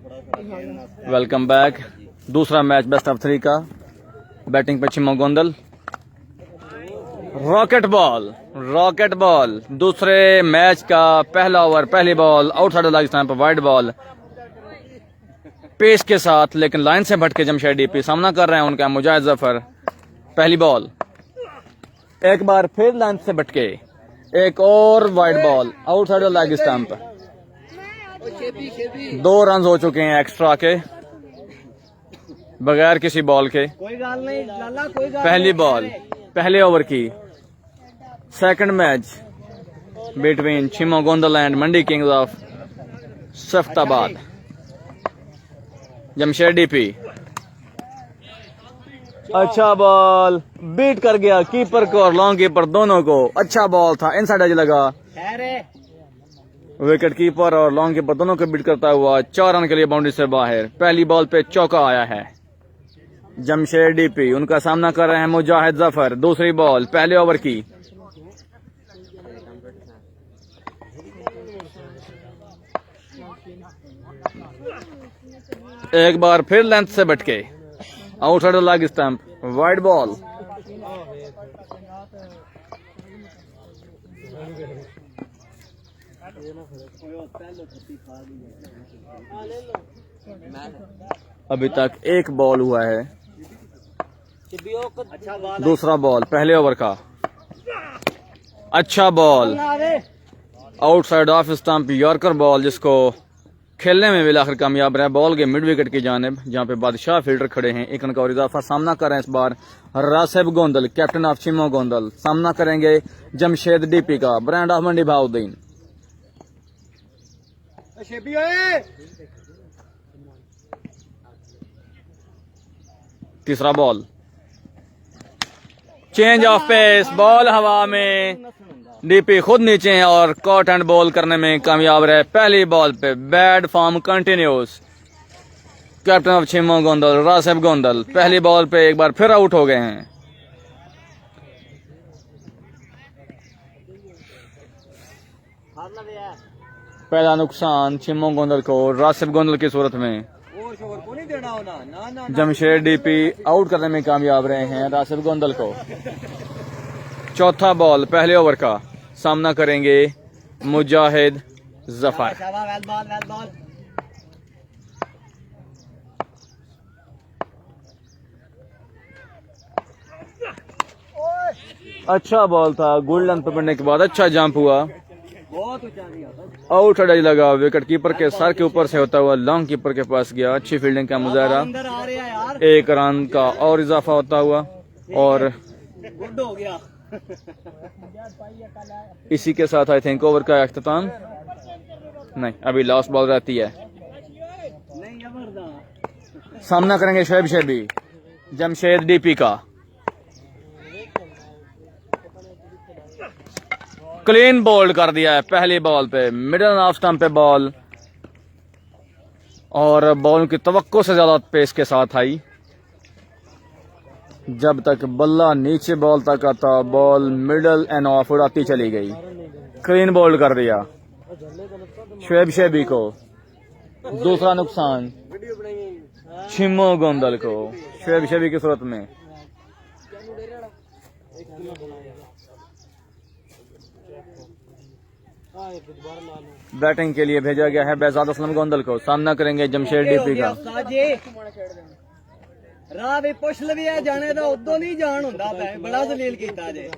Welcome back. दूसरा match best of 3 का। Batting पे छिम्मो गोंदल। रॉकेट बॉल दूसरे मैच का पहला ओवर, पहली ball outside the leg stump, wide ball pace के साथ, लेकिन लाइन से भटके जमशेद डीपी सामना कर रहे हैं उनका मुजाहिद जफर। पहली बॉल एक बार फिर लाइन से भटके, एक और wide ball outside the leg stump. 2 run हो चुके हैं एक्स्ट्रा के, बगैर किसी बॉल के। पहली बॉल पहले ओवर की, second match between Chhimmo Gondal and Mandi Kings of Saftabad. Jamshed DP अच्छा बॉल बीट कर गया कीपर को और लॉन्ग कीपर दोनों को। अच्छा बॉल था, इनसाइड एज लगा, विकेट कीपर और लॉन्ग कीपर दोनों को बीट करता हुआ 4 रन के लिए बाउंड्री से बाहर। पहली बॉल पे चौका आया है जमशेद डीपी, उनका सामना कर रहे हैं मुजाहिद जफर। दूसरी बॉल पहले ओवर की, एक बार फिर लेंथ से भटके, outside the leg stump, wide ball. अभी तक एक बॉल हुआ है, दूसरा बॉल पहले ओवर का। अच्छा ball outside off stump, yorker ball जिसको खेलने में भी आखिर कामयाब रहा। बॉल के मिड विकेट की जानिब जहां पे बादशाह फील्डर खड़े हैं, 1 रन का और इजाफा। सामना कर रहे हैं इस बार रासिब गोंदल, कैप्टन ऑफ छिम्मो गोंदल। सामना करेंगे जमशेद डीपी का, ब्रांड ऑफ मंडी बहाउद्दीन। तीसरा ball change of pace, ball हवा में, डीपी खुद नीचे हैं और कॉट एंड बॉल करने में कामयाब रहे। पहली बॉल पे bad form continues, captain of Chhimmo Gondal Rasib Gondal पहली बॉल पे एक बार फिर आउट हो गए हैं। पहला नुकसान छिम्मो गोंदल को रासिब गोंदल की सूरत में। जमशेद डीपी आउट करने में कामयाब रहे हैं रासिब गोंदल को। चौथा बॉल पहले ओवर का, सामना करेंगे मुजाहिद जफर। अच्छा बॉल था, गोल्डन पकड़ने के बाद अच्छा जंप हुआ, आउट साइड लगा, विकेट कीपर के सर के ऊपर से होता हुआ लॉन्ग कीपर के पास गया। अच्छी फील्डिंग का मुजाहरा, 1 रन का और इजाफा होता हुआ और इसी के साथ आई थिंक ओवर का अख्ताम नहीं, अभी लास्ट बॉल रहती है। सामना करेंगे शोएब शेबी जमशेद डीपी का। क्लीन बोल्ड कर दिया है पहली बॉल पे, मिडल ऑफ स्टंप पे बॉल, और बॉल की तवक्को से ज्यादा पेस के साथ आई। जब तक बल्ला नीचे बॉल तक आता, बॉल मिडल एंड ऑफ उड़ाती चली गई। क्लीन बोल्ड कर दिया शोएब शेबी को। दूसरा नुकसान छिम्मो गोंदल को शोएब शेबी की सूरत में। बैटिंग के लिए भेजा गया है बेजाद असलम गोंदल को। सामना करेंगे जमशेद डीपी का। राह भी पुछ लवी है जाने दा उदों नहीं जान हुंदा पै, बड़ा जलील कीता जे।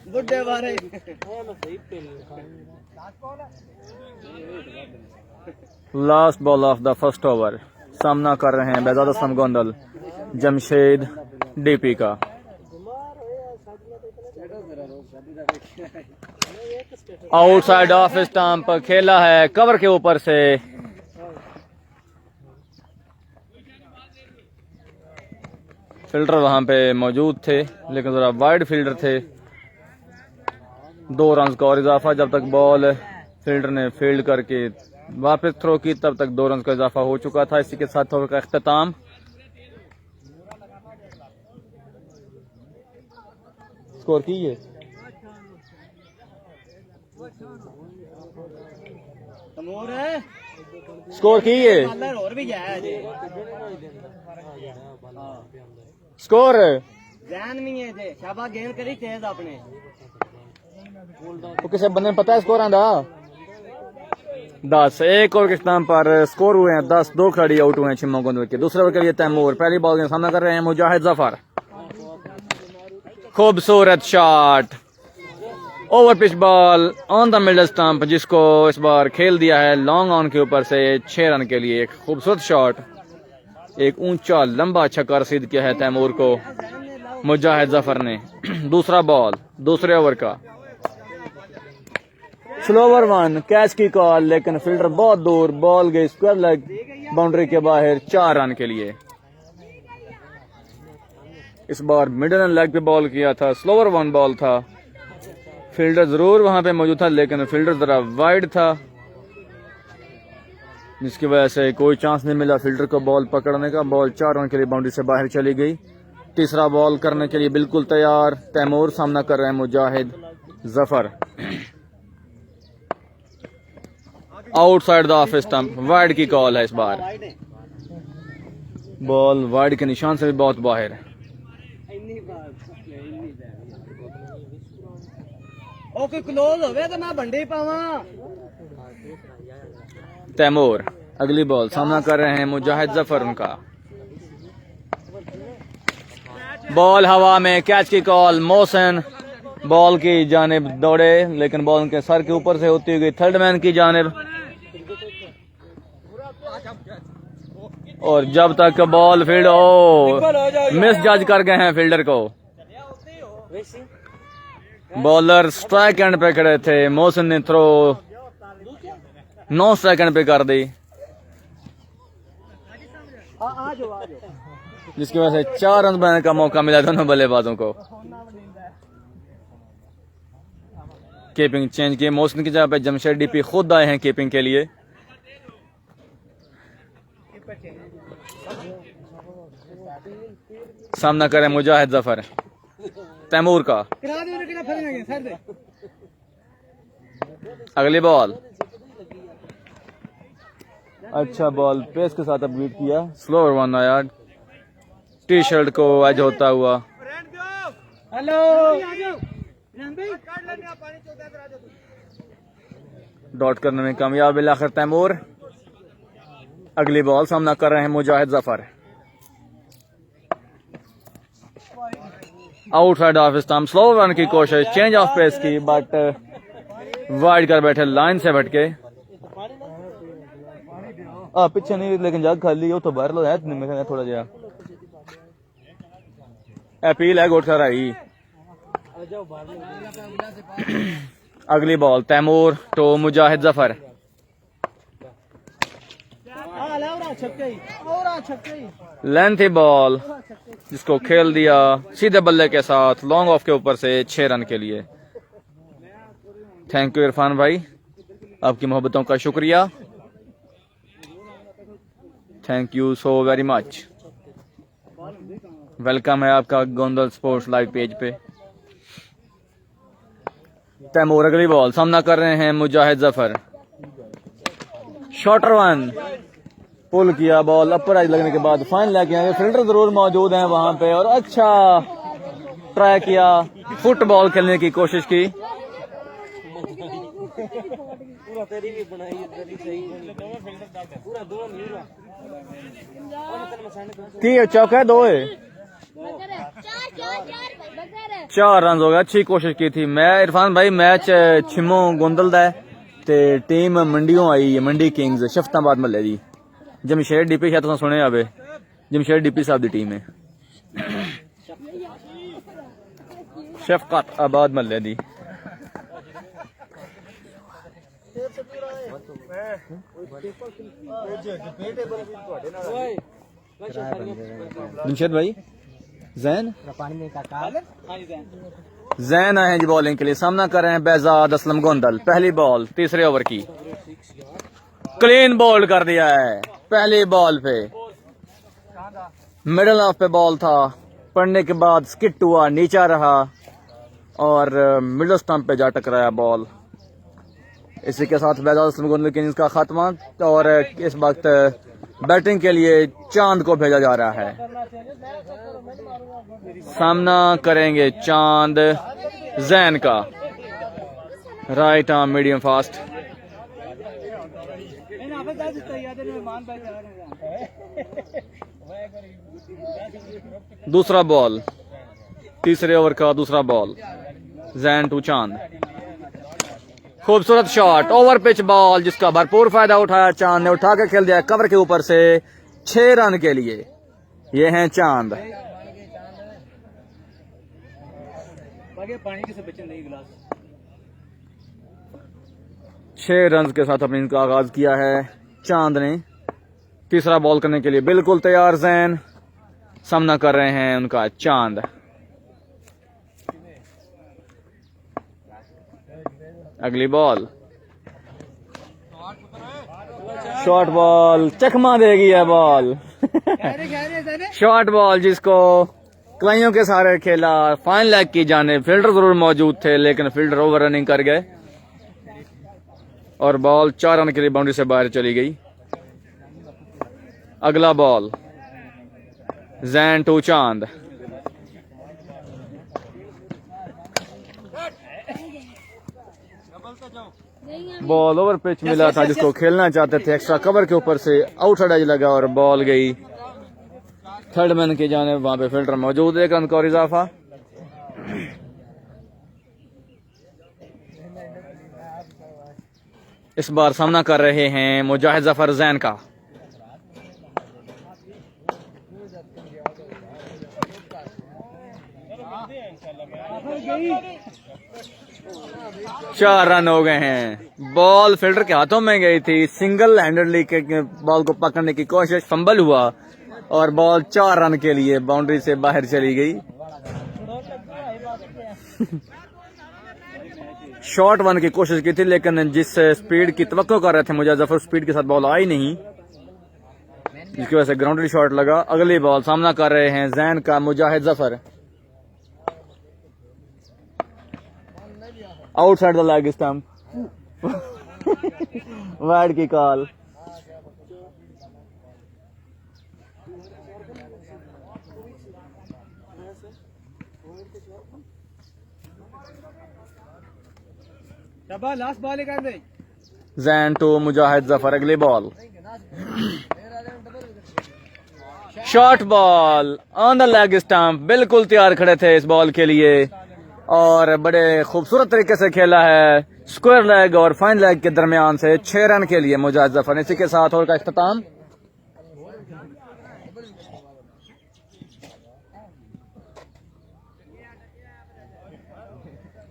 बुड्ढे बारे last ball of the first over, सामना कर रहे हैं बेजाद असलम गोंदल जमशेद डीपी का। आउटसाइड ऑफ स्टंप खेला है कवर के ऊपर से। फील्डर वहां पे मौजूद थे लेकिन जरा वाइड फील्डर थे। 2 रन का और इजाफा। जब तक बॉल फील्डर ने फील्ड करके वापस थ्रो की तब तक 2 रन का इजाफा हो चुका था। इसी के साथ ओवर का अख्ताम। स्कोर कीजिए। तमूर है स्कोर की है कलर और भी गया है जी स्कोर जैन भी है जी शाबा गेंद करी तेज अपने तो किसी बंदे ने पता है स्कोर आंदा 10 एक और किस्तान पर स्कोर हुए हैं 10 2 खिलाड़ी आउट हुए हैं छिम्मो गोंद के दूसरे ओवर के लिए तैमूर पहली बॉल का सामना कर रहे हैं मुजाहिद जफर खूबसूरत shot over pitch ball on the middle stump जिसको इस बार खेल दिया है लॉन्ग ऑन के ऊपर से 6 रन के लिए एक खूबसूरत शॉट एक ऊंचा लंबा छक्का रसीद किया है तैमूर को मुजाहिद जफर ने दूसरा बॉल दूसरे ओवर का स्लोवर वन कैच की कॉल लेकिन फील्डर बहुत दूर बॉल गई स्क्वायर लेग बाउंड्री के बाहर 4 रन के लिए इस बार मिडल एंड लेग पे बॉल किया था स्लोवर वन बॉल था फील्डर जरूर वहां पे मौजूद था लेकिन फील्डर जरा वाइड था जिसकी वजह से कोई चांस नहीं मिला फील्डर को बॉल पकड़ने का बॉल 4 रन के लिए बाउंड्री से बाहर चली गई तीसरा बॉल करने के लिए बिल्कुल तैयार तैमूर सामना कर रहे हैं Mujahid Zafar outside the off stump wide की कॉल है इस बार बॉल वाइड के निशान से भी बहुत बाहर ओके क्लोज होवे तो मैं बंडी पावा तैमूर अगली बॉल सामना कर रहे हैं मुजाहिद जफर उनका बॉल हवा में कैच की कॉल मोहसिन बॉल की जानिब दौड़े लेकिन बॉल उनके सर के ऊपर से होती हुई थर्ड मैन की जानिब और जब तक बॉल फील्ड मिस जज कर गए हैं फील्डर को बॉलर स्ट्राइक एंड पे खड़े थे मोहसिन ने थ्रो 9 सेकंड पे कर दी जिसकी वजह से 4 रन बनाने का मौका मिला दोनों बल्लेबाजों को कीपिंग चेंज की मोहसिन की जगह पे जमशेद डीपी खुद आए हैं कीपिंग के लिए सामना करें मुजाहिद जफर तैमूर का अगली बॉल अच्छा बॉल पेस के साथ अपीट किया स्लोअर वन आया टी शर्ट को एज होता हुआ हेलो डॉट करने में कामयाब आखिर तैमूर अगली बॉल सामना कर रहे हैं Mujahid Zafar outside off stump slow run की कोशिश चेंज ऑफ पेस की बट वाइड कर बैठे लाइन से भटके पीछे नहीं लेकिन जग खाली हो तो बाहर लो है मेरे थोड़ा जहा अपील है गोट कर आई अगली बॉल तैमूर तो मुजाहिद जफर लेंथी बॉल जिसको खेल दिया सीधे बल्ले के साथ लॉन्ग ऑफ के ऊपर से 6 रन के लिए थैंक यू इरफान भाई आपकी मोहब्बतों का शुक्रिया thank you so very much welcome है आपका गोंदल स्पोर्ट्स लाइव पेज पे तैमूर अगली बॉल सामना कर रहे हैं मुजाहिद जफर शॉर्टर वन पुल किया बॉल अपर एज लगने के बाद फाइन लेके आए फील्डर जरूर मौजूद हैं वहां पे और अच्छा ट्राई किया फुटबॉल खेलने की कोशिश की चौका 2 है 4 रन हो गए अच्छी कोशिश की थी मैं इरफान भाई मैच छिम्मो गोंदल दा ते टीम मंडियों आई है मंडी किंग्स शफ्ताबाद महल्ले दी जमशेद डीपी शायद तुम सुने आवे जमशेद डीपी साहब की टीम है शफकत आबाद महल्ले दी जमशेद भाई जैन जैन आए हैं जी बॉलिंग के लिए सामना कर रहे हैं बेजाद असलम गोंदल पहली बॉल तीसरे ओवर की क्लीन बॉल्ड कर दिया है पहली बॉल पे मिडल ऑफ पे बॉल था पड़ने के बाद स्किट हुआ नीचा रहा और मिडल स्टंप पे जा टकराया बॉल इसी के साथ बैजाज असलम गोंदल के इनिंग्स का खात्मा और इस वक्त बैटिंग के लिए चांद को भेजा जा रहा है। सामना करेंगे चांद जैन का, राइट आर्म मीडियम फास्ट। दूसरा बॉल, तीसरे ओवर का दूसरा बॉल, जैन टू चांद। खूबसूरत शॉट, ओवर पिच बॉल जिसका भरपूर फायदा उठाया चांद ने, उठा के खेल दिया कवर के ऊपर से 6 रन के लिए। ये हैं चांद। पानी से बचन नहीं गिलास। 6 रन के साथ अपने इनका आगाज किया है चांद ने। तीसरा बॉल करने के लिए बिल्कुल तैयार जैन। सामना कर रहे हैं उनका चांद। अगली बॉल, शॉर्ट बॉल, चकमा देगी है बॉल। शॉर्ट बॉल जिसको कलाइयों के सहारे खेला, फाइन लेग की जाने। फील्डर जरूर मौजूद थे लेकिन फील्डर ओवर रनिंग कर गए और बॉल 4 रन के लिए बाउंड्री से बाहर चली गई। अगला बॉल, जैन टू चांद। बॉल ओवर पिच मिला था जिसको खेलना चाहते थे, एक्स्ट्रा कवर के ऊपर से आउटसाइड एज लगा और बॉल गई थर्ड मैन की जाने। वहां पे फील्डर मौजूद है, 1 रन का और इजाफा। इस बार सामना कर रहे हैं मुजाहिद जफर जैन का। चार रन हो गए हैं। बॉल फील्डर के हाथों में गई थी, सिंगल हैंडेडली के बॉल को पकड़ने की कोशिश, फंबल हुआ और बॉल 4 रन के लिए बाउंड्री से बाहर चली गई। शॉर्ट वन की कोशिश की थी लेकिन जिस स्पीड की तवक्को कर रहे थे मुजाहिद जफर, स्पीड के साथ बॉल आई नहीं, जिसकी वजह से ग्राउंडरी शॉट लगा। अगली बॉल, सामना कर रहे हैं जैन का Mujahid Zafar. Outside the leg stump, wide की कॉल। लास्ट बॉल कर दे। जैन टू मुजाहिद जफर। अगली ball, short ball on the leg stump. बिल्कुल तैयार खड़े थे इस बॉल के लिए और बड़े खूबसूरत तरीके से खेला है, स्क्वायर लेग और फाइन लेग के दरमियान से 6 रन के लिए मुजाहिद जफर। इसी के साथ ओवर का इख्तिताम।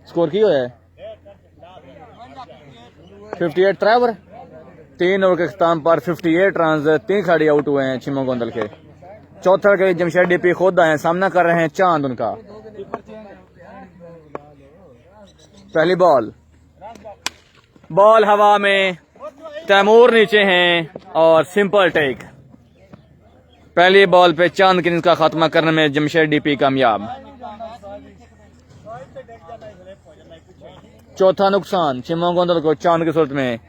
स्कोर की है 58 3 ओवर। 3 ओवर के इख्तिताम पर 58 रन, 3 खिलाड़ी आउट हुए हैं छिमो गोंदल के। चौथा के जमशेद डीपी खुद आए, सामना कर रहे हैं चांद उनका। पहली बॉल, बॉल हवा में, तैमूर नीचे हैं और सिंपल टेक। पहली बॉल पे चांद की इनिंग्स का खात्मा करने में जमशेद डीपी कामयाब। चौथा नुकसान छिमो गोंदल को चांद की सूरत में।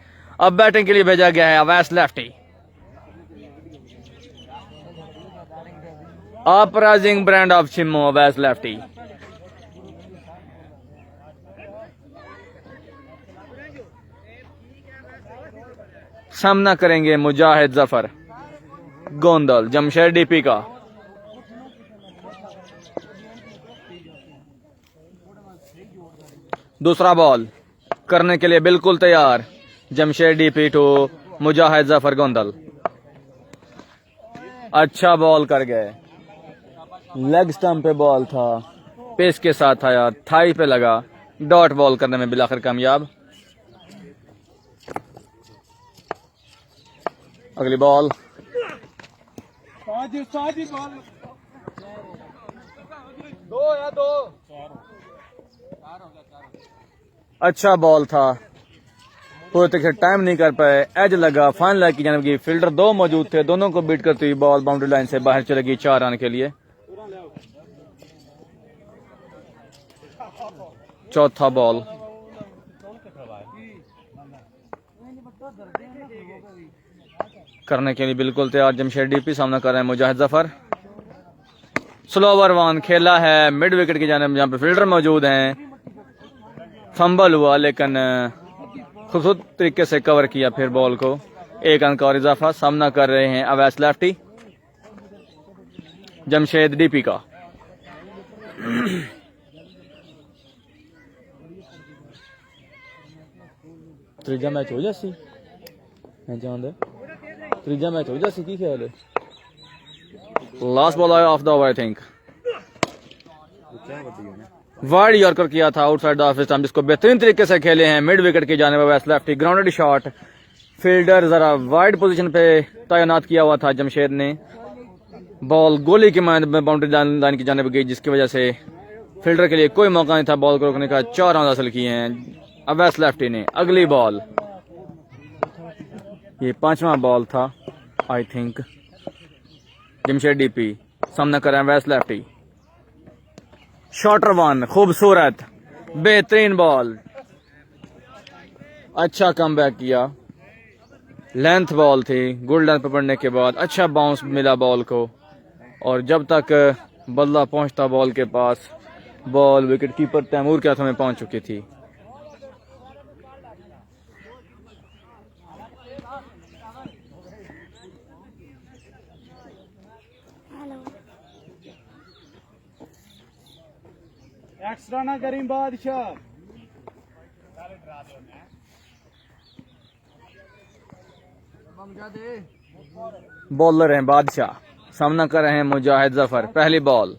अब बैटिंग के लिए भेजा गया है Awais lefty. Uprising brand of Chhimo, Awais lefty. सामना करेंगे मुजाहिद जफर गोंदल जमशेद डीपी का। दूसरा बॉल करने के लिए बिल्कुल तैयार जमशेद डीपी टू मुजाहिद जफर गोंदल। अच्छा बॉल कर गए, लेग स्टंप पे बॉल था, पेस के साथ आया, थाई पे लगा, डॉट बॉल करने में बिलाखिर कामयाब। अगली बॉल, अच्छा बॉल था, पूरे तरीके से टाइम नहीं कर पाए, एज लगा, फाइन लेग की जानिब की। फील्डर 2 मौजूद थे, दोनों को बीट करती हुई बॉल बाउंड्री लाइन से बाहर चलेगी 4 रन के लिए। चौथा बॉल, करने के लिए बिल्कुल तैयार जमशेद डीपी। सामना कर रहे हैं Mujahid Zafar. Slow over one खेला है मिड विकेट की जानिब, जहाँ पे फील्डर मौजूद हैं। फंबल हुआ लेकिन खूबसूरत तरीके से कवर किया फिर बॉल को। 1 अंक और इजाफा। सामना कर रहे हैं अवैस लेफ्टी जमशेद डीपी का। त्रीजा मैच हो जासी मैं जानदा त्रीजा मैच हो जासी की ख्याल है। लास्ट बॉल आया of the over I think. Wide yorker किया था आउटसाइड द ऑफ स्टंप, जिसको बेहतरीन तरीके से खेले हैं मिड विकेट की जानिब Awais lefty. Grounded shot, fielder जरा वाइड पोजीशन पे तैनात किया हुआ था जमशेद ने। बॉल गोली की बाउंड्री लाइन की जानिब गई, जिसकी वजह से फील्डर के लिए कोई मौका नहीं था बॉल को रोकने का। 4 रन हासिल किए हैं अवैस लेफ्टी ने। अगली बॉल, ये 5वां बॉल था आई थिंक। जमशेद डीपी सामना कर रहे हैं अवैस लेफ्टी। शॉर्टर वन, खूबसूरत बेहतरीन बॉल, अच्छा कमबैक किया। लेंथ बॉल थी, गुड लेंथ पर पड़ने के बाद अच्छा बाउंस मिला बॉल को, और जब तक बल्ला पहुंचता बॉल के पास, बॉल विकेट कीपर तैमूर के हाथों में पहुंच चुकी थी। एक्स्ट्रा ना करीम बादशाह। बॉलर हैं बादशाह। सामना कर रहे हैं मुजाहिद जफर। पहली ball,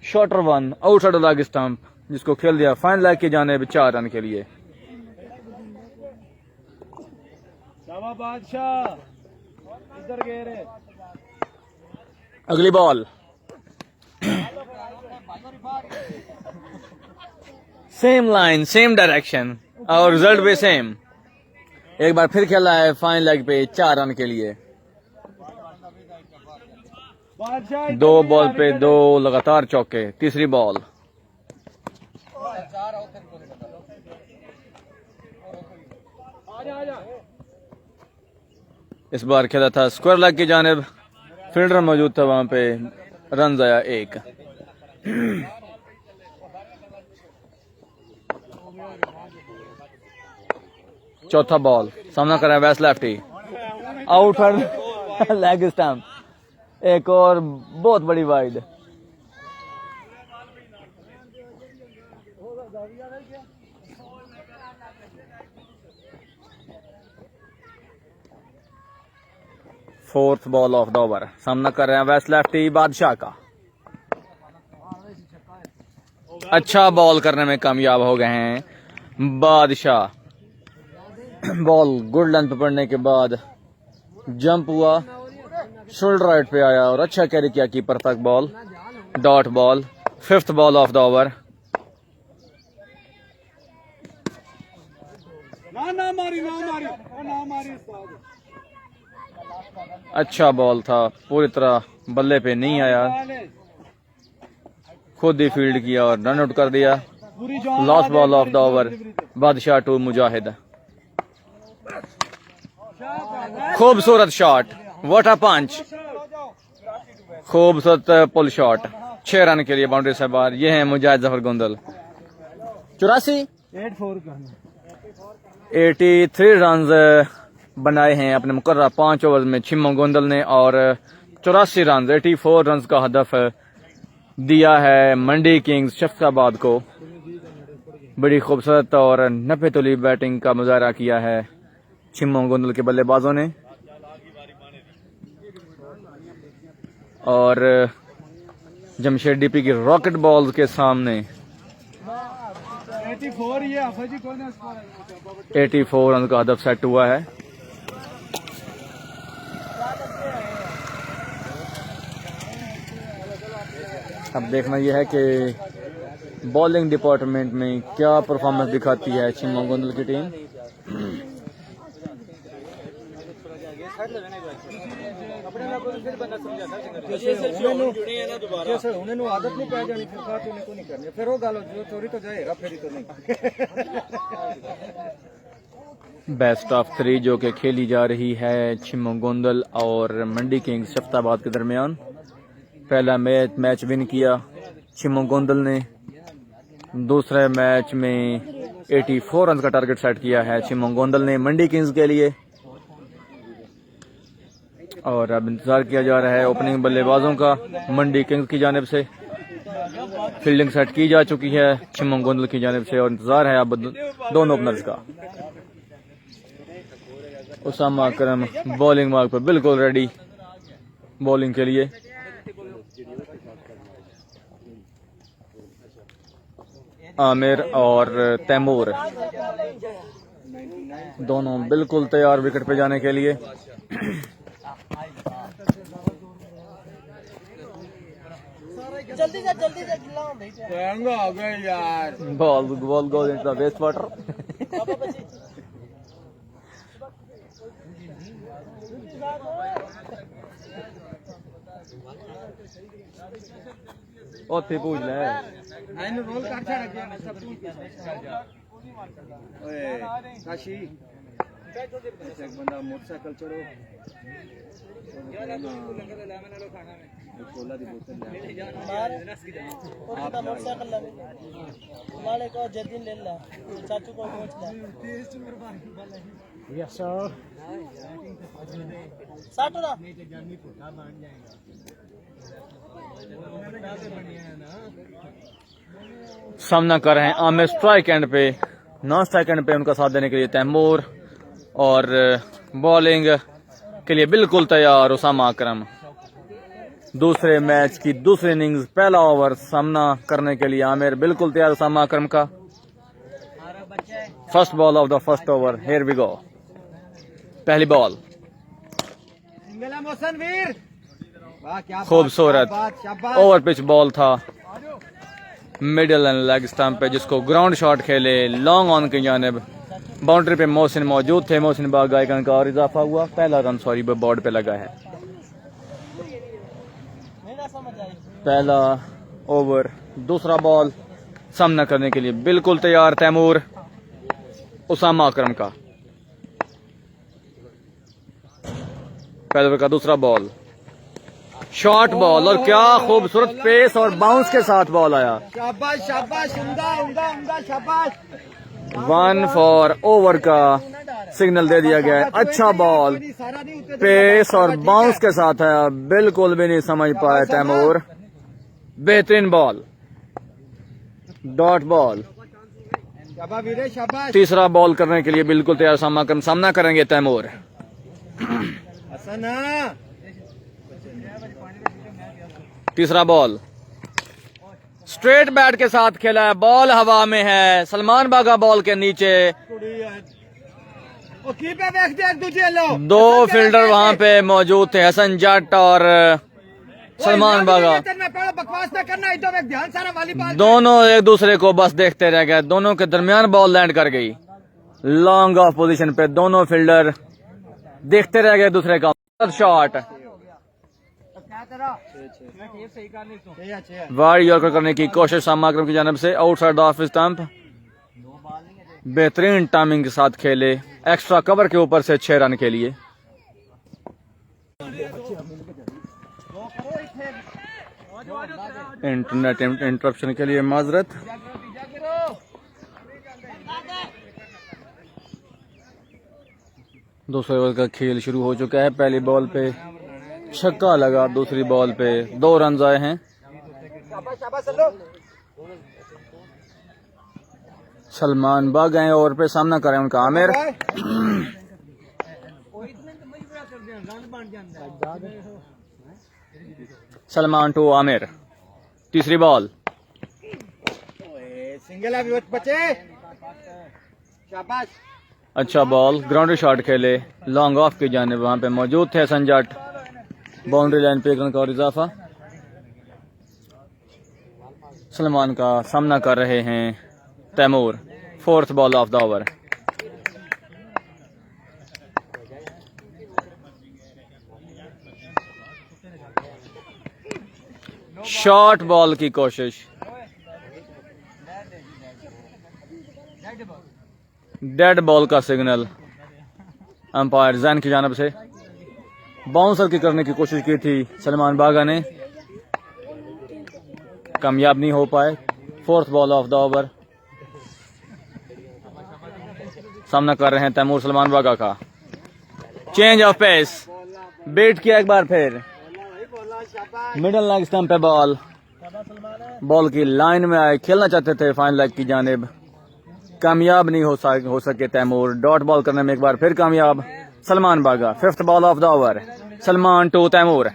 shorter one outside leg stump, जिसको खेल दिया फाइन लेग की जानिब 4 रन के लिए। बादशाह इधर गए रे। अगली ball, same line same direction और रिजल्ट भी सेम। एक बार फिर खेला है फाइन लेग पे 4 रन के लिए। 2 बॉल पे 2 लगातार चौके। तीसरी बॉल, इस बार खेला था स्क्वायर लेग की जानिब। फील्डर मौजूद था वहां पे। रन आया 1। चौथा बॉल, सामना कर रहा है Awais lefty. Outside leg stump, एक और बहुत बड़ी wide. Fourth ball of the over. सामना कर रहे हैं अवैस लेफ्टी बादशाह का। अच्छा बॉल करने में कामयाब हो गए हैं बादशाह। बॉल गुड लेंथ पे पड़ने के बाद जंप हुआ, शोल्डर राइट पे आया और अच्छा कैरी किया कीपर तक ball. Dot ball, 5th ball of the over. अच्छा बॉल था, पूरी तरह बल्ले पे नहीं आया, खुद ही फील्ड किया और रन आउट कर दिया। Last ball of the over, बादशाह 2 मुजाहिद। खूबसूरत शॉट, व्हाट अ पंच, खूबसूरत पुल शॉट। 6 रन के लिए बाउंड्री से बाहर। ये है मुजाहिद जफर गोंदल। 83 रन बनाए हैं अपने मुकर्रर 5 ओवर में छिम्मो गोंदल ने, और 84 रन 84 रन का हदफ दिया है मंडी किंग्स शफ्काबाद को। बड़ी खूबसूरत और 90 तोली बैटिंग का मुजाहरा किया है छिम्मो गोंदल के बल्लेबाजों ने। और जमशेद डीपी की रॉकेट बॉल के सामने 84 रन का हदफ सेट हुआ है। अब देखना यह है कि बॉलिंग डिपार्टमेंट में क्या परफॉर्मेंस दिखाती है छिम्मो गोंदल की टीम। ਉਹਨਾਂ ਨੂੰ ਆਦਤ ਨਹੀਂ ਪੈ ਜਾਣੀ ਫਿਰ ਬਾਅਦ ਉਹਨੇ ਕੋਈ ਨਹੀਂ ਕਰਨੀ ਫਿਰ ਉਹ ਗੱਲ ਜੋ ਚੋਰੀ ਤੋਂ ਜਾਏਗਾ ਫਿਰ ਹੀ तो नहीं बेस्ट ऑफ 3 जो कि खेली जा रही है छिमोगोंदल और मंडी किंग्स शफ्ताबाद के दरमियान। पहला मैच विन किया छिमोगोंदल ने, दूसरे मैच में 84 रन का टारगेट सेट किया है छिमोगोंदल ने मंडी किंग्स के लिए। और अब इंतजार किया जा रहा है ओपनिंग बल्लेबाजों का मंडी किंग्स की जानिब से। फील्डिंग सेट की जा चुकी है छिमोगोंदल की जानिब से और इंतजार है अब दोनों ओपनर्स का। उसामा अकरम बॉलिंग मार्क पर बिल्कुल रेडी बॉलिंग के लिए। आमिर और तैमूर दोनों बिल्कुल तैयार विकेट पे जाने के लिए। जल्दी से महंगा हो गया यार। Ball goes into the waste water. ओथे पूछ ले मैंने रोल काट छड़ा गया मैं सब ओए काशी एक बंदा मोटरसाइकिल चढ़ो कोला दी बोतल ले आप मोटरसाइकिल ले वाले को जदिन ले ला चाचू को पहुंच ला यस सर 60 ना सामना कर रहे हैं आमिर स्ट्राइक एंड पे, नॉन स्ट्राइक एंड पे उनका साथ देने के लिए तैमूर और बॉलिंग के लिए बिल्कुल तैयार उसामा अकरम। दूसरे मैच की दूसरी इनिंग्स पहला ओवर सामना करने के लिए आमिर बिल्कुल तैयार उसामा अकरम का। First ball of the first over, here we go. पहली बॉल खूबसूरत ओवर पिच बॉल था मिडिल एंड लेग स्टंप पे, जिसको ग्राउंड शॉट खेले लॉन्ग ऑन की जानिब। बाउंड्री पे मोहसिन मौजूद थे, मोहसिन बागायकन का और इजाफा हुआ। पहला रन सॉरी बोर्ड पे लगा है। पहला ओवर दूसरा बॉल सामना करने के लिए बिल्कुल तैयार तैमूर उसामा अकरम का। पहले ओवर का दूसरा बॉल शॉर्ट बॉल और क्या खूबसूरत पेस और बाउंस के साथ बॉल आया। शाबाश शाबाश उम्दा उम्दा उम्दा शाबाश। 1 फॉर ओवर का सिग्नल दे दिया गया है। अच्छा बॉल पेस और बाउंस के साथ है, बिल्कुल भी नहीं समझ पाए तैमूर। बेहतरीन बॉल डॉट बॉल। तीसरा बॉल करने के लिए बिल्कुल तैयार सामना करेंगे तैमूर। तीसरा बॉल स्ट्रेट बैट के साथ खेला है, बॉल हवा में है। सलमान बागा बॉल के नीचे, दो फील्डर वहां पे मौजूद थे, हसन जट और सलमान बागा। दोनों एक दूसरे को बस देखते रह गए, दोनों के दरमियान बॉल लैंड कर गई। लॉन्ग ऑफ पोजीशन पे दोनों फील्डर देखते रह गए दूसरे का शॉट। वाइड यॉर्कर करने की कोशिश उसामा अकरम की जानिब से, आउटसाइड ऑफ स्टंप। बेहतरीन टाइमिंग के साथ खेले, एक्स्ट्रा कवर के ऊपर से 6 रन के लिए। इंटरनेट इंटरप्शन के लिए माजरत। दूसरे ओवर का खेल शुरू हो चुका है। पहली बॉल पे छक्का लगा, दूसरी बॉल पे 2 रन आए हैं। सलमान बाग गए ओवर पे, सामना करें उनका आमिर। सलमान टू आमिर। तीसरी बॉल सिंगल बचे। शाबाश। अच्छा बॉल, ग्राउंड शॉट खेले लॉन्ग ऑफ की जानिब, वहां पे मौजूद थे हसन जट। बाउंड्री लाइन पे 1 रन का और इजाफा। सलमान का सामना कर रहे हैं Taimur. 4th ball of the over. Short ball की कोशिश, डेड बॉल का सिग्नल अंपायर जैन की जानब से। बाउंसर की करने की कोशिश की थी सलमान बागा ने, कामयाब नहीं हो पाए। Fourth ball of the over सामना कर रहे हैं तैमूर सलमान बागा का। चेंज ऑफ पेस, बेट किया एक बार फिर, मिडल लेग स्टंप पे बॉल, बॉल की लाइन में आए, खेलना चाहते थे फाइन लेग की जानिब, कामयाब नहीं हो सके तैमूर। डॉट बॉल करने में एक बार फिर कामयाब Salman Bagga. Fifth ball of the over, Salman to Taimur.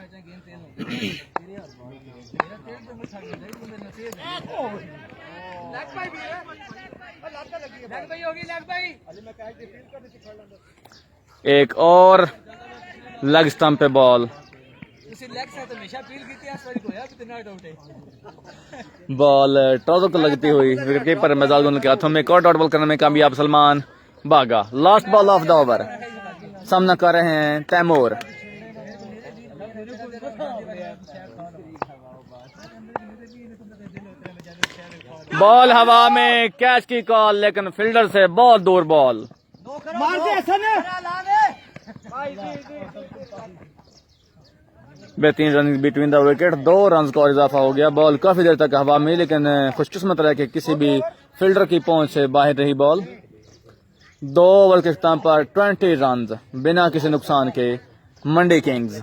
एक और लेग स्टंप पे बॉल, बॉल ट्राउजर को लगती हुई विकेट कीपर मेजाज गुल के हाथों में। एक और डॉट बॉल करने में कामयाब सलमान बागा। Last ball of the over, सामना कर रहे हैं तैमूर। बॉल हवा में, कैच की कॉल, लेकिन फील्डर से बहुत दूर बॉल। बेहतरीन run between the wicket, 2 run का और इजाफा हो गया। बॉल काफी देर तक हवा में, लेकिन खुशकिस्मत रहा कि किसी भी फील्डर की पहुंच से बाहर रही बॉल। 2 ओवर के इख्तिताम पर 20 रन बिना किसी नुकसान के मंडी किंग्स।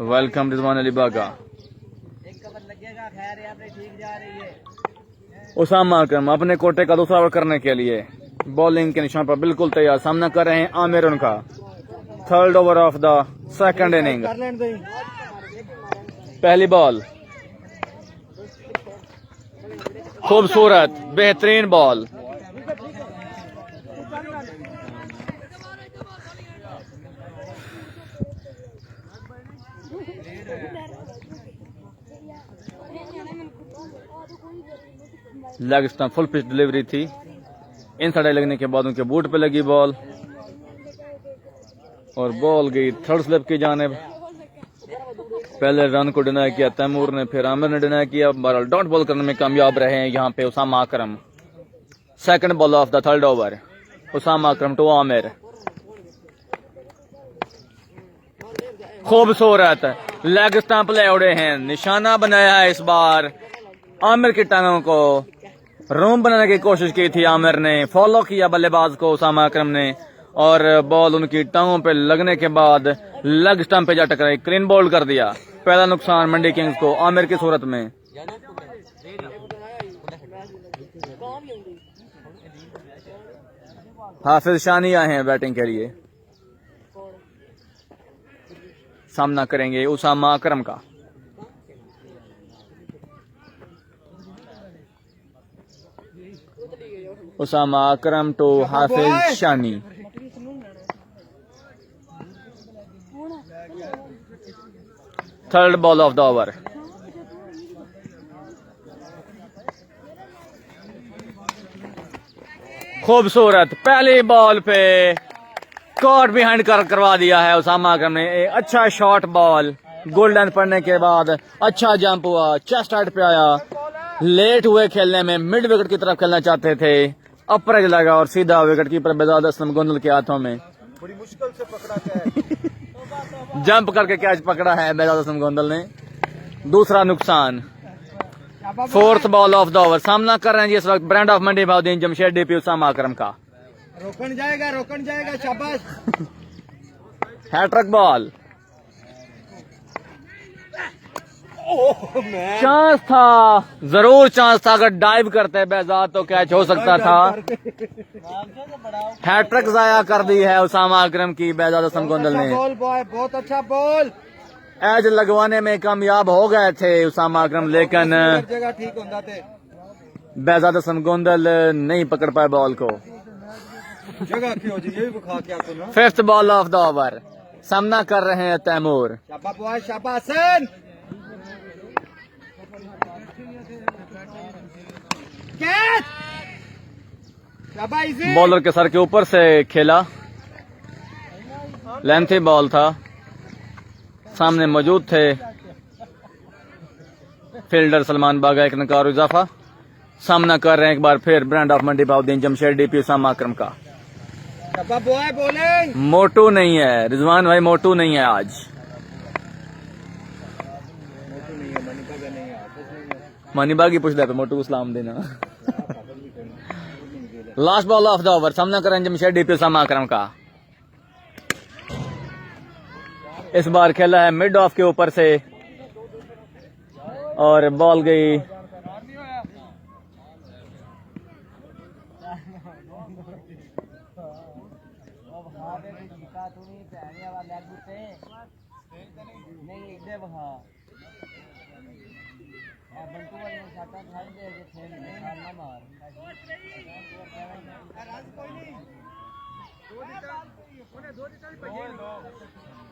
वेलकम रिजवान अली बागा। उसामा अकरम अपने कोटे का दूसरा ओवर करने के लिए बॉलिंग के निशान पर बिल्कुल तैयार। सामना कर रहे हैं आमिर उनका। Third over of the second inning, पहली बॉल, खूबसूरत बेहतरीन ball, leg stump full pitch delivery थी। इन साइड लगने के बाद उनके बूट पे लगी बॉल और बॉल गई थर्ड स्लिप की जानिब। पहले रन को डिनाई किया तैमूर ने, फिर आमिर ने डिनाई किया। बहरहाल डॉट बॉल करने में कामयाब रहे हैं यहाँ पे Usama Akram. Second ball of the third over, Usama Akram to Aamir. खूबसूरत लेग स्टंप ले उड़े हैं, निशाना बनाया है इस बार। आमिर की टांगों को रूम बनाने की कोशिश की थी आमिर ने, फॉलो किया बल्लेबाज को उसामा अकरम ने, और बॉल उनकी टांगों पे लगने के बाद लेग स्टंप पे जा टकराई, क्लीन बोल्ड कर दिया। पहला नुकसान मंडी किंग्स को आमिर की सूरत में। हाफिज शानी आए हैं बैटिंग के लिए, सामना करेंगे उसामा अकरम का। Usama Akram to Hafiz Shani. Third ball of the over, खूबसूरत पहली बॉल पे कॉट बिहाइंड करवा दिया है उसामा अकरम ने। एक अच्छा शॉर्ट बॉल, गोल्डन पड़ने के बाद अच्छा जंप हुआ, चेस्ट हाइट पे आया। लेट हुए खेलने में, मिड विकेट की तरफ खेलना चाहते थे, अपर एज लगा और सीधा विकेट कीपर बेजाद असलम गोंदल के हाथों में। बड़ी मुश्किल से पकड़ा कैच, जंप करके कैच पकड़ा है बेजाद असलम गोंदल ने। दूसरा नुकसान। Fourth ball of the over, सामना कर रहे हैं जी इस वक्त brand of Mandi Bahauddin Jamshed DP Usama Akram का। रोकन जाएगा, शाबाश। हैट्रिक बॉल, चांस था, जरूर चांस था, अगर डाइव करते बेजाद तो कैच हो सकता था। हैट्रिक जाया कर दी है उसामा अकरम की बेजाद असलम गोंदल ने। बॉल बॉय, बहुत अच्छा बॉल। एज लगवाने में कामयाब हो गए थे उसामा अकरम, लेकिन जगह ठीक होता थे, बेजाद असलम गोंदल नहीं पकड़ पाए बॉल को। जगह क्यों जी, ये भी बुखा क्या तो ना। Fifth ball of the over, सामना कर रहे हैं तैमूर। शाबाश बॉय, शाबाश। कैच, शाबाश। बॉलर के सर के ऊपर से खेला, लेंथी बॉल था। सामने मौजूद थे फील्डर सलमान बागा, एक रन का और इजाफा। सामना कर रहे हैं एक बार फिर brand of Mandi Bahauddin Jamshed DP Usama Akram का। मोटू नहीं है रिजवान भाई, मोटू नहीं है आज। मनीबागी पूछ ले मोटू को सलाम देना। Last ball of the over, सामना करें जमशेद डीपी उसामा अकरम का। इस बार खेला है मिड ऑफ के ऊपर से और बॉल गई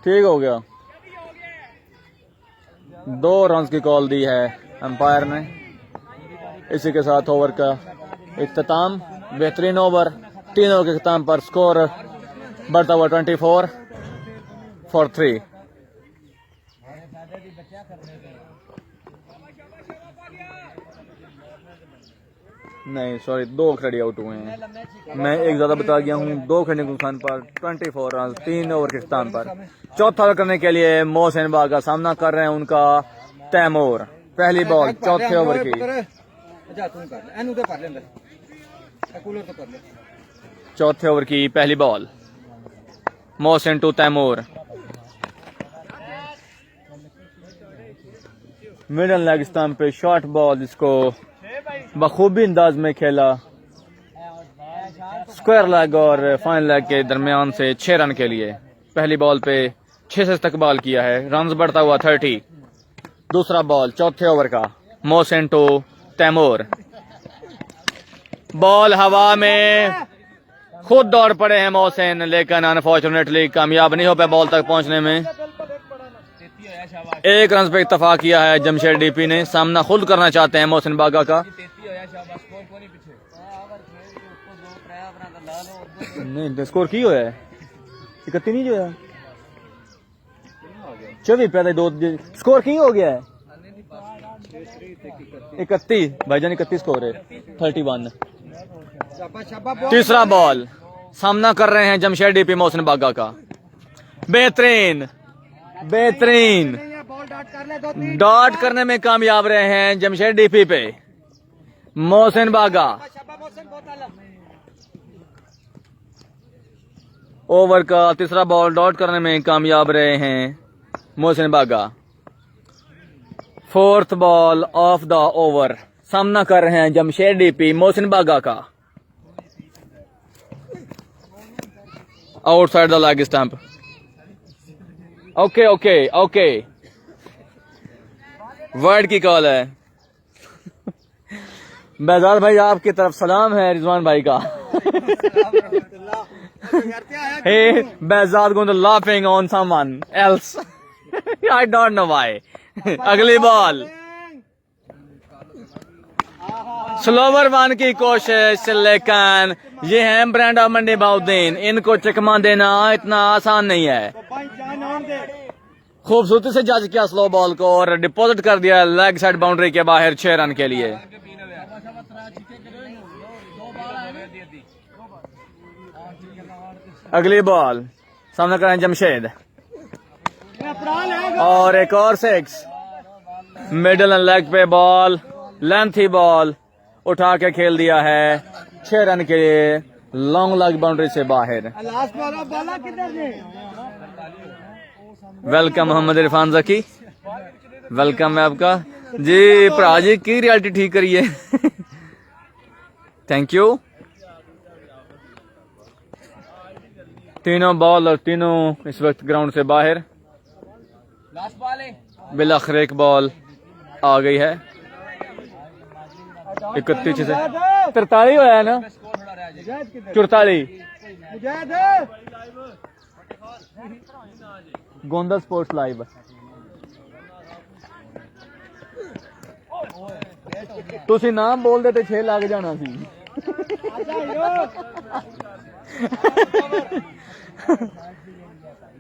ठीक हो गया। 2 रन की कॉल दी है अंपायर ने। इसी के साथ ओवर का इख्तिताम। बेहतरीन ओवर, 3 ओवर के इख्तिताम पर स्कोर बढ़ता हुआ 24 for 3। नहीं सॉरी, 2 खिलाड़ी आउट हुए हैं। मैं एक ज्यादा बता गया हूँ। 2 खिलाड़ी के नुकसान पर 24 रन 3 ओवर के इख्तिताम पर। चौथा ओवर करने के लिए मोहसिन बाग का सामना कर रहे हैं उनका तैमूर। पहली बॉल चौथे ओवर की। चौथे ओवर की पहली ball, Mohsin to Taimur. Middle leg stump पे शॉर्ट बॉल, जिसको बखूबी अंदाज में खेला। स्क्वायर लेग और फाइन लेग के दरमियान से 6 रन के लिए पहली बॉल पे 6 से इस्तकबाल किया है। रन बढ़ता हुआ 30। दूसरा बॉल चौथे ओवर का, मोहसिन टू तैमूर। बॉल हवा में, खुद दौड़ पड़े हैं मोहसिन, लेकिन अनफॉर्चुनेटली कामयाब नहीं हो पाए बॉल तक पहुंचने में। 1 रन पे इत्तफाक किया है जमशेद डीपी ने। सामना खुद करना चाहते हैं मोहसिन बागा का। नहीं स्कोर की होया है 31 नहीं जो है 24 पैदा 2 स्कोर की हो गया है 31 भाईजान 31 स्कोर है 31। तीसरा बॉल, सामना कर रहे हैं जमशेद डीपी मोहसिन बागा का। बेहतरीन बेहतरीन डॉट करने में कामयाब रहे हैं जमशेद डीपी पे मोहसिन बागा। ओवर का तीसरा बॉल डॉट करने में कामयाब रहे हैं मोहसिन बागा। 4th ball of the over, सामना कर रहे हैं जमशेद डीपी मोहसिन बागा का। Outside the leg stump. Okay okay okay, word की कॉल है। बेजार भाई आपकी तरफ सलाम है रिजवान भाई का। Hey, Behzad going to laughing on someone else. I don't know why. अगली बॉल, स्लोवर वन की कोशिश, लेकिन ये है ब्रांड ऑफ मंडी बाउद्दीन, इनको चकमा देना इतना आसान नहीं है। खूबसूरती से जज किया स्लो बॉल को और डिपॉजिट कर दिया लेग साइड बाउंड्री के बाहर 6 रन के लिए। अगली बॉल, सामना करें जमशेद और एक और 6। मिडल एंड लेग पे बॉल, लेंथी बॉल उठा के खेल दिया है 6 रन के लिए लॉन्ग लेग बाउंड्री से बाहर। वेलकम मोहम्मद इरफान जकी, वेलकम है आपका जी। भरा जी की रियलिटी ठीक करिए। Thank you. तीनों बॉल और तीनों इस वक्त ग्राउंड से बाहर। बिलाखिर एक बॉल आ गई है 31 से 43 हुआ है ना 44। गोंदा स्पोर्ट्स लाइव। तुसी नाम बोल देते 6 लग जाना सी।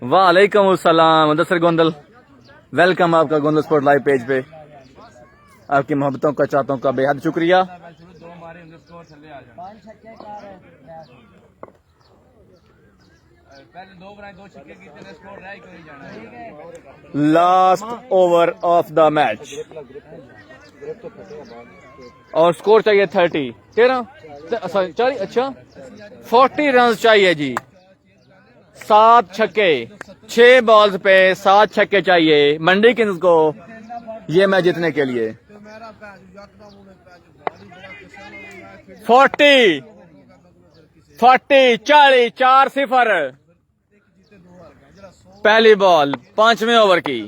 वालेकुम अस्सलाम मुदस्सिर गोंदल, वेलकम आपका गोंदल स्पोर्ट लाइव पेज पे। आपकी मोहब्बतों का, चाहतों का बेहद शुक्रिया। Last over of the match और स्कोर चाहिए 30 40 अच्छा 40 रन चाहिए जी। 7 छक्के 6 बॉल्स पे 7 छक्के चाहिए मंडी किंग्स को ये मैच जीतने के लिए। 40 4-0 पहली बॉल 5वें ओवर की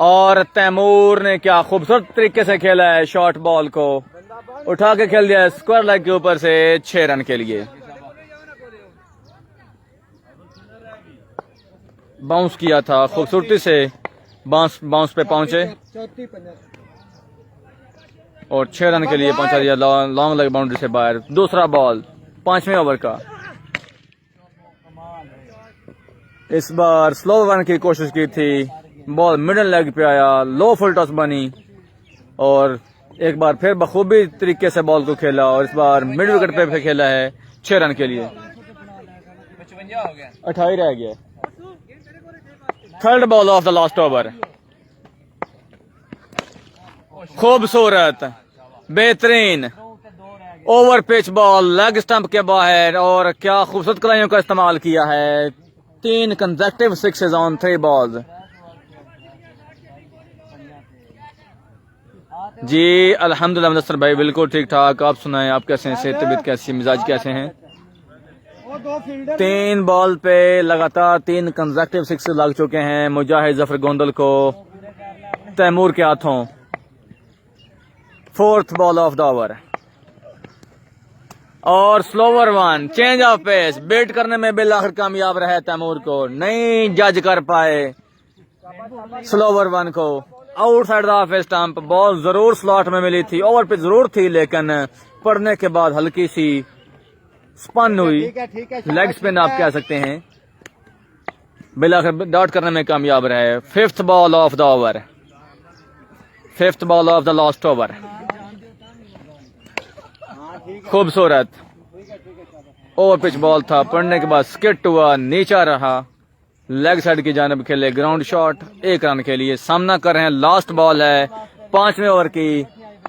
और तैमूर ने क्या खूबसूरत तरीके से खेला है। शॉर्ट बॉल को उठा के खेल दिया स्क्वायर लेग के ऊपर से 6 रन के लिए। बाउंस किया था खूबसूरती से, बाउंस पे पहुंचे और 6 रन के लिए पहुंचा दिया लॉन्ग लेग बाउंड्री से बाहर। दूसरा बॉल 5वें ओवर का। इस बार स्लो रन की कोशिश की थी, बॉल मिडल लेग पे आया, लो फुल टॉस बनी और एक बार फिर बखूबी तरीके से बॉल को खेला और इस बार मिड विकेट पे खेला है 6 रन के लिए। 28 रह गया। Third ball of the last over. खूबसूरत बेहतरीन over pitch ball leg stump के बाहर और क्या खूबसूरत कलाइयों का इस्तेमाल किया है। 3 कंसेक्टिव सिक्सेस ऑन 3 बॉल्स। जी अल्हम्दुलिल्लाह मुदस्सर भाई बिल्कुल ठीक ठाक। आप सुनाएं, आप कैसे हैं, सेहत तबीयत कैसी, मिजाज कैसे हैं। 3 बॉल पे लगातार 3 कंसेक्टिव सिक्स लग चुके हैं मुजाहिद जफर गोंदल को तैमूर के हाथों। 4th ball of the over और slower one, change of pace, bat करने में बिल आखिर कामयाब रहे तैमूर को, नहीं जज कर पाए स्लोवर वन को। Outside the off stump, ball जरूर स्लॉट में मिली थी, ओवर पे जरूर थी लेकिन पड़ने के बाद हल्की सी स्पन हुई, लेग स्पिन आप कह सकते हैं, बिल आखिर डॉट करने में कामयाब रहे। 5th ball of the over, 5th ball of the last over. खूबसूरत ओवर पिच बॉल था, पड़ने के बाद स्किट हुआ, नीचा रहा, लेग साइड की जानिब खेले, ग्राउंड शॉट 1 रन के लिए। सामना कर रहे हैं, लास्ट बॉल है 5वें ओवर की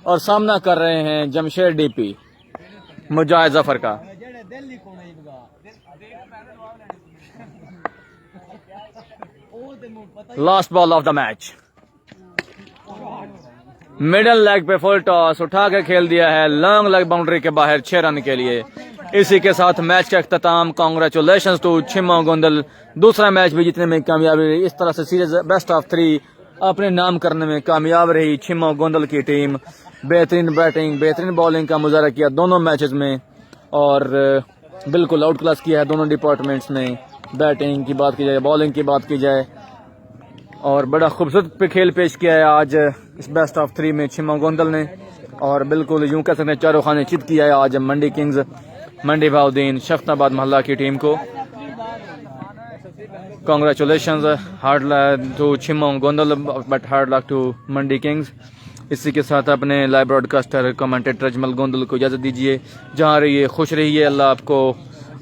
और सामना कर रहे हैं जमशेद डीपी मुजाहिद जफर का। Last ball of the match, middle leg पे फुल टॉस उठा के खेल दिया है लॉन्ग लेग बाउंड्री के बाहर 6 रन के लिए। इसी के साथ मैच का इख्तिताम। कांग्रेचुलेशंस टू छिम्मा गोंदल, दूसरा मैच भी जीतने में कामयाबी रही। इस तरह से सीरीज बेस्ट ऑफ 3 अपने नाम करने में कामयाब रही छिम्मा गोंदल की टीम। बेहतरीन बैटिंग, बेहतरीन बॉलिंग का मुजाहरा किया दोनों मैचेस में और बिल्कुल आउट क्लास किया है दोनों डिपार्टमेंट्स में। बैटिंग की बात की जाए, बॉलिंग की बात की जाए और बड़ा खूबसूरत पे खेल पेश किया है आज इस बेस्ट ऑफ 3 में छिम्मा गोंदल ने और बिल्कुल यूं कह सकते हैं चारों खाने चित किया है आज मंडी किंग्स, मंडी भाउद्दीन, शख्ताबाद मोहल्ला की टीम को। Congratulations, hard luck to Chhimma Gondal but hard luck to Mandi Kings. इसी के साथ अपने live broadcaster commentator Ajmal Gondal को इजाजत दीजिए। जहाँ रहिए खुश रहिए, अल्लाह आपको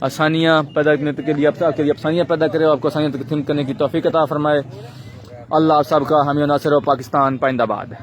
आसानियाँ पैदा करने के लिए आसानियाँ पैदा करे, आपको आसानियाँ तकसीम करने की तौफीक अता फरमाए। अल्लाह आप सबका हामी नासिर, पाकिस्तान पाइंदाबाद।